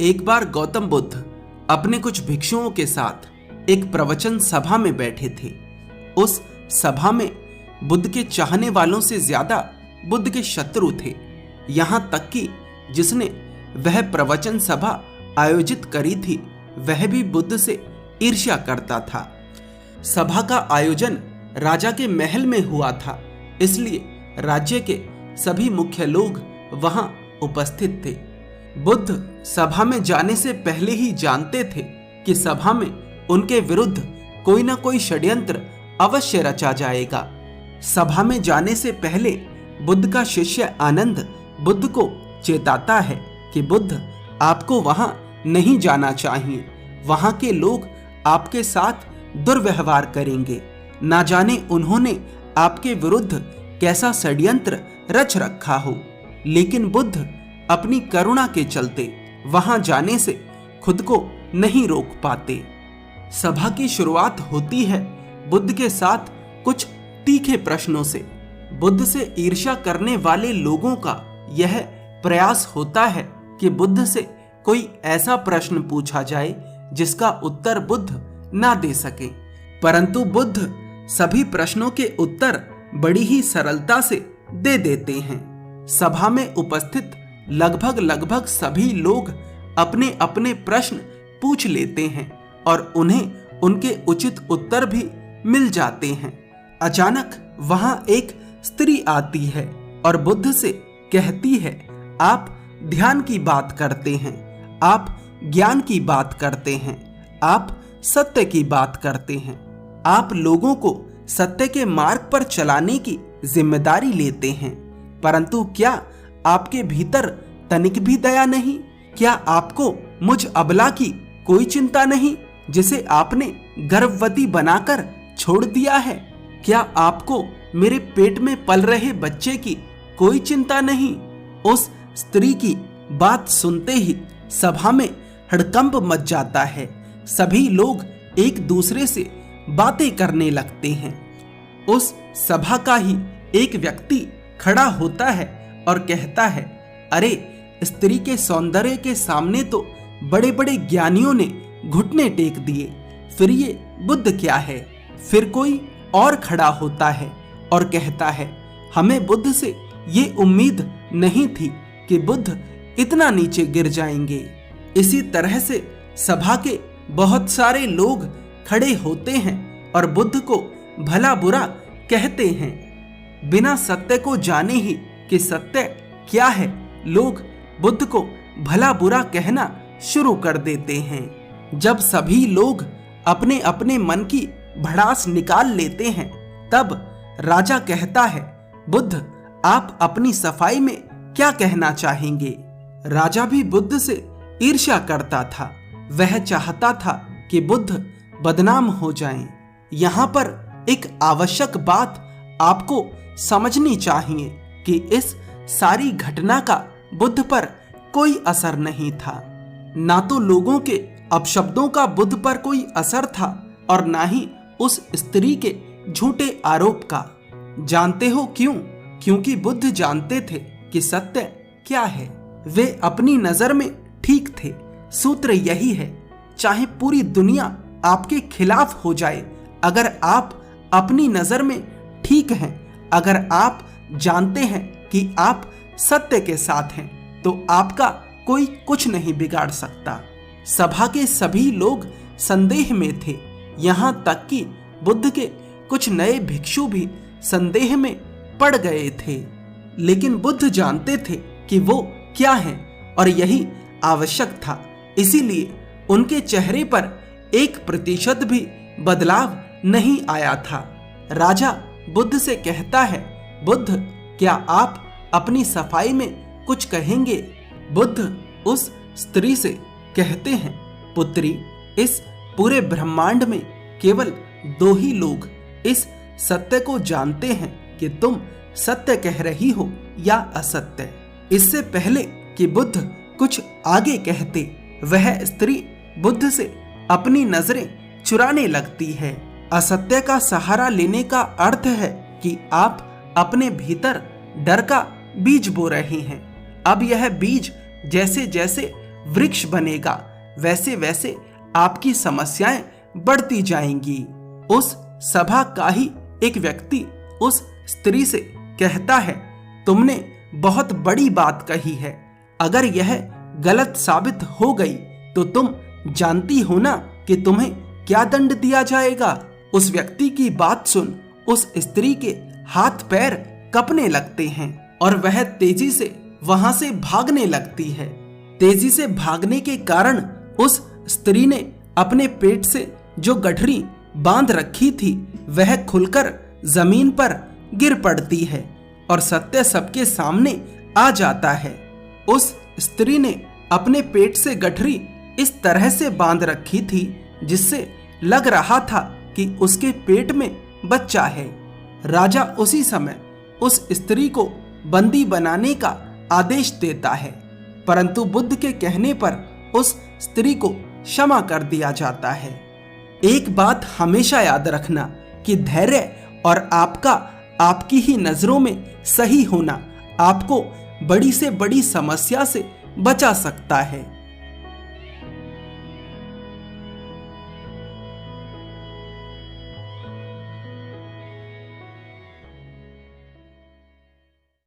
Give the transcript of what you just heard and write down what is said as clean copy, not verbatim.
एक बार गौतम बुद्ध अपने कुछ भिक्षुओं के साथ एक प्रवचन सभा में बैठे थे। उस सभा में बुद्ध के चाहने वालों से ज्यादा बुद्ध के शत्रु थे। यहां तक कि जिसने वह प्रवचन सभा आयोजित करी थी वह भी बुद्ध से ईर्ष्या करता था। सभा का आयोजन राजा के महल में हुआ था, इसलिए राज्य के सभी मुख्य लोग वहां उपस्थित थे। बुद्ध सभा में जाने से पहले ही जानते थे कि सभा में उनके विरुद्ध कोई न कोई षड्यंत्र अवश्य रचा जाएगा। सभा में जाने से पहले बुद्ध का शिष्य आनंद बुद्ध को चेताता है कि बुद्ध आपको वहां नहीं जाना चाहिए, वहां के लोग आपके साथ दुर्व्यवहार करेंगे। ना जाने उन्होंने आपके विरुद्ध कैसा षड्यंत्र रच रखा हो। लेकिन बुद्ध अपनी करुणा के चलते वहां जाने से खुद को नहीं रोक पाते। सभा की शुरुआत होती है बुद्ध के साथ कुछ तीखे प्रश्नों से। बुद्ध से ईर्ष्या करने वाले लोगों का यह प्रयास होता है कि बुद्ध से कोई ऐसा प्रश्न पूछा जाए जिसका उत्तर बुद्ध ना दे सके, परंतु बुद्ध सभी प्रश्नों के उत्तर बड़ी ही सरलता से दे देते हैं। सभा में उपस्थित लगभग सभी लोग अपने अपने प्रश्न पूछ लेते हैं और उन्हें उनके उचित उत्तर भी मिल जाते हैं। अचानक वहां एक स्त्री आती है और बुद्ध से कहती है, आप ध्यान की बात करते हैं, आप ज्ञान की बात करते हैं, आप सत्य की बात करते हैं, आप लोगों को सत्य के मार्ग पर चलाने की जिम्मेदारी लेते हैं, परंतु क्या आपके भीतर तनिक भी दया नहीं? क्या आपको मुझ अबला की कोई चिंता नहीं जिसे आपने गर्भवती बनाकर छोड़ दिया है? क्या आपको मेरे पेट में पल रहे बच्चे की कोई चिंता नहीं? उस स्त्री की बात सुनते ही सभा में हड़कंप मच जाता है। सभी लोग एक दूसरे से बातें करने लगते हैं। उस सभा का ही एक व्यक्ति खड़ा होता है और कहता है, अरे स्त्री के सौंदर्य के सामने तो बड़े बड़े ज्ञानियों ने घुटने टेक दिए, फिर ये बुद्ध क्या है? फिर कोई और खड़ा होता है और कहता है, हमें बुद्ध से ये उम्मीद नहीं थी कि बुद्ध इतना नीचे गिर जाएंगे। इसी तरह से सभा के बहुत सारे लोग खड़े होते हैं और बुद्ध को भला बुरा कहते हैं। बिना सत्य को जाने ही कि सत्य क्या है, लोग बुद्ध को भला बुरा कहना शुरू कर देते हैं। जब सभी लोग अपने अपने मन की भड़ास निकाल लेते हैं तब राजा कहता है, बुद्ध आप अपनी सफाई में क्या कहना चाहेंगे? राजा भी बुद्ध से ईर्ष्या करता था। वह चाहता था कि बुद्ध बदनाम हो जाएं। यहाँ पर एक आवश्यक बात आपको समझनी चाहिए कि इस सारी घटना का बुद्ध पर कोई असर नहीं था। ना तो लोगों के अपशब्दों का बुद्ध पर कोई असर था और ना ही उस स्त्री के झूठे आरोप का। जानते हो क्यों? क्योंकि बुद्ध जानते थे कि सत्य क्या है। वे अपनी नजर में ठीक थे। सूत्र यही है, चाहे पूरी दुनिया आपके खिलाफ हो जाए, अगर आप अपनी नजर में ठीक हैं, अगर आप जानते हैं कि आप सत्य के साथ हैं, तो आपका कोई कुछ नहीं बिगाड़ सकता। सभा के सभी लोग संदेह में थे। यहाँ तक कि बुद्ध के कुछ नए भिक्षु भी संदेह में पड़ गए थे। लेकिन बुद्ध जानते थे कि वो क्या हैं और यही आवश्यक था। इसीलिए उनके चेहरे पर 1% भी बदलाव नहीं आया था। राजा बुद्ध से कहता है, बुद्ध क्या आप अपनी सफाई में कुछ कहेंगे? बुद्ध उस स्त्री से कहते हैं, पुत्री, इस पूरे ब्रह्मांड में केवल 2 ही लोग इस सत्य को जानते हैं कि तुम सत्य कह रही हो या असत्य। इससे पहले कि बुद्ध कुछ आगे कहते, वह स्त्री बुद्ध से अपनी नजरें चुराने लगती है। असत्य का सहारा लेने का अर्थ है कि आप अपने भीतर डर का बीज बो रहे हैं। अब यह बीज जैसे जैसे वृक्ष बनेगा, वैसे वैसे आपकी समस्याएं बढ़ती जाएंगी। उस सभा का ही एक व्यक्ति उस स्त्री से कहता है, तुमने बहुत बड़ी बात कही है, अगर यह गलत साबित हो गई तो तुम जानती हो ना कि तुम्हें क्या दंड दिया जाएगा। उस व्यक्ति की बात सुन उस स्त्री के हाथ पैर कपने लगते हैं और वह तेजी से वहां से भागने लगती है। तेजी से भागने के कारण उस स्त्री ने अपने पेट से जो गठरी बांध रखी थी वह खुलकर जमीन पर गिर पड़ती है और सत्य सबके सामने आ जाता है। उस स्त्री ने अपने पेट से गठरी इस तरह से बांध रखी थी जिससे लग रहा था कि उसके पेट में बच्चा है। राजा उसी समय उस स्त्री को बंदी बनाने का आदेश देता है, परंतु बुद्ध के कहने पर उस स्त्री को क्षमा कर दिया जाता है। एक बात हमेशा याद रखना कि धैर्य और आपकी ही नजरों में सही होना आपको बड़ी से बड़ी समस्या से बचा सकता है।